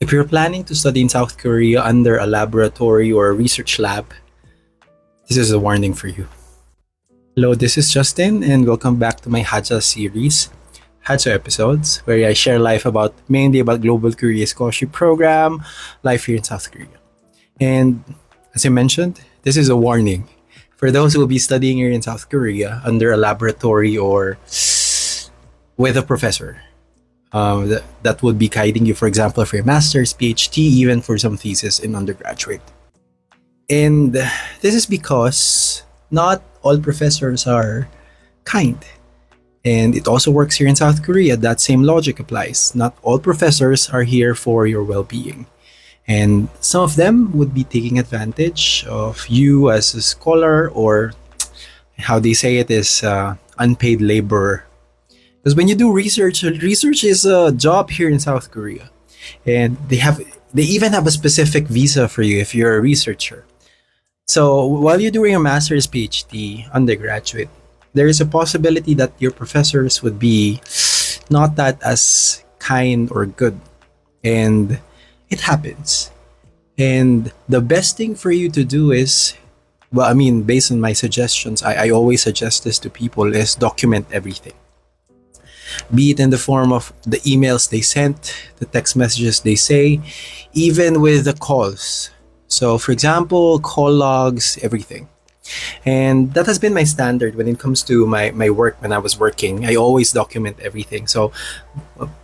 If you're planning to study in South Korea under a laboratory or a research lab, this is a warning for you. Hello, this is Justin, and welcome back to my HAJA series, HAJA episodes, where I share life mainly about Global Korea Scholarship Program, life here in South Korea. And as I mentioned, this is a warning for those who will be studying here in South Korea under a laboratory or with a professor. That would be guiding you, for example, for your master's, PhD, even for some thesis in undergraduate. And this is because not all professors are kind. And it also works here in South Korea. That same logic applies. Not all professors are here for your well being. And some of them would be taking advantage of you as a scholar, or how they say it is unpaid labor. Because when you do research is a job here in South Korea, and they even have a specific visa for you if you're a researcher. So while you're doing a master's, PhD, undergraduate, there is a possibility that your professors would be not that as kind or good, and it happens. And the best thing for you to do is, based on my suggestions, I always suggest this to people, is document everything. Be it in the form of the emails they sent, the text messages they say, even with the calls. So, for example, call logs, everything. And that has been my standard when it comes to my work when I was working. I always document everything. So,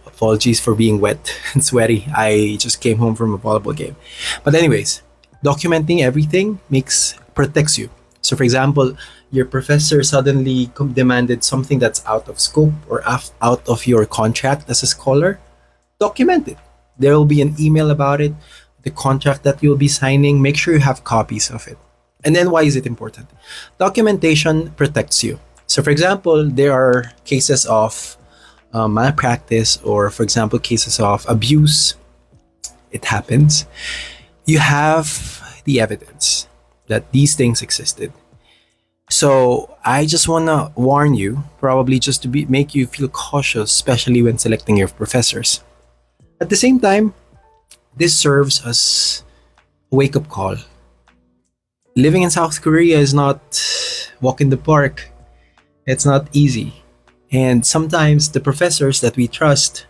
apologies for being wet and sweaty. I just came home from a volleyball game. But anyways, documenting everything protects you. So, for example, your professor suddenly demanded something that's out of scope or out of your contract as a scholar, document it. There will be an email about it, the contract that you'll be signing. Make sure you have copies of it. And then why is it important? Documentation protects you. So, for example, there are cases of malpractice, or, for example, cases of abuse. It happens. You have the evidence that these things existed. So I just want to warn you, probably just to make you feel cautious, especially when selecting your professors. At the same time, this serves as a wake-up call. Living in South Korea is not walk in the park. It's not easy. And sometimes the professors that we trust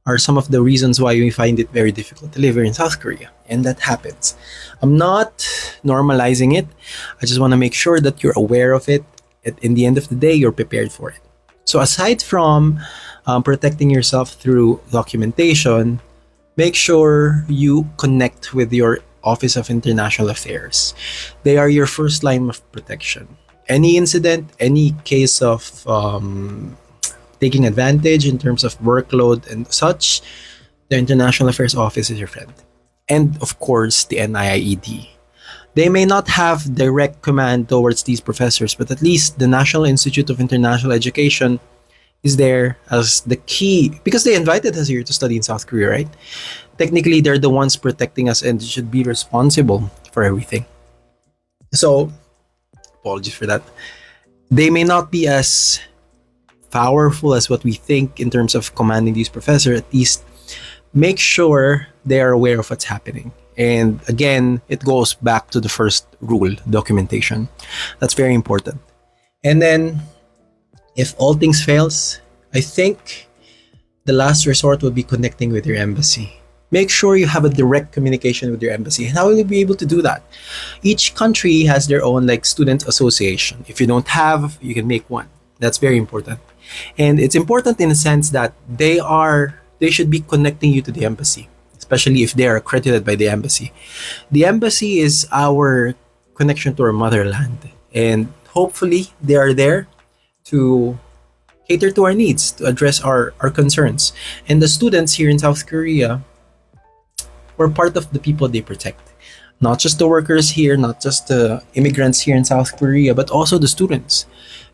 are some of the reasons why we find it very difficult to live here in South Korea. And that happens. I'm not normalizing it. I just want to make sure that you're aware of it. In the end of the day, you're prepared for it. So aside from protecting yourself through documentation, make sure you connect with your Office of International Affairs. They are your first line of protection. Any incident, any case of taking advantage in terms of workload and such, the International Affairs Office is your friend. And of course, the NIIED. They may not have direct command towards these professors, but at least the National Institute of International Education is there as the key, because they invited us here to study in South Korea, right? Technically, they're the ones protecting us and should be responsible for everything. So, apologies for that. They may not be as powerful as what we think in terms of commanding these professors. At least make sure they are aware of what's happening. And again, it goes back to the first rule, documentation. That's very important. And then, if all things fails, I think the last resort will be connecting with your embassy. Make sure you have a direct communication with your embassy. And how will you be able to do that? Each country has their own student association. If you don't have, you can make one. That's very important. And it's important in a sense that they should be connecting you to the embassy, especially if they are accredited by the embassy. The embassy is our connection to our motherland. And hopefully they are there to cater to our needs, to address our concerns. And the students here in South Korea were part of the people they protect. Not just the workers here, not just the immigrants here in South Korea, but also the students.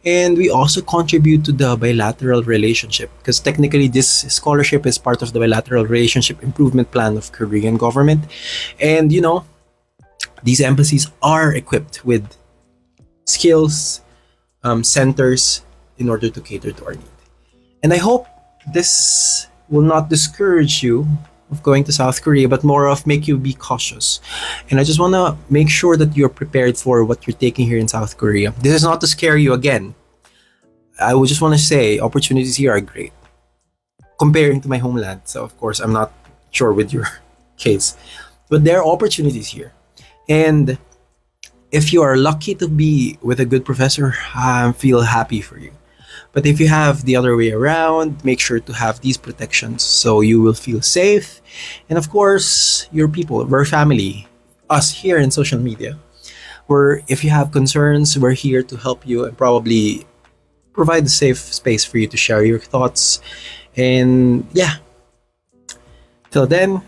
And we also contribute to the bilateral relationship, because technically this scholarship is part of the bilateral relationship improvement plan of Korean government. And these embassies are equipped with skills, centers in order to cater to our need. And I hope this will not discourage you of going to South Korea, but more of make you be cautious. And I just want to make sure that you're prepared for what you're taking here in South Korea. This is not to scare you again. I would just want to say opportunities here are great comparing to my homeland. So, of course, I'm not sure with your case, but there are opportunities here. And if you are lucky to be with a good professor, I feel happy for you. But if you have the other way around, make sure to have these protections so you will feel safe. And of course, your people, we're family, us here in social media. If you have concerns, we're here to help you and probably provide a safe space for you to share your thoughts. And yeah, till then,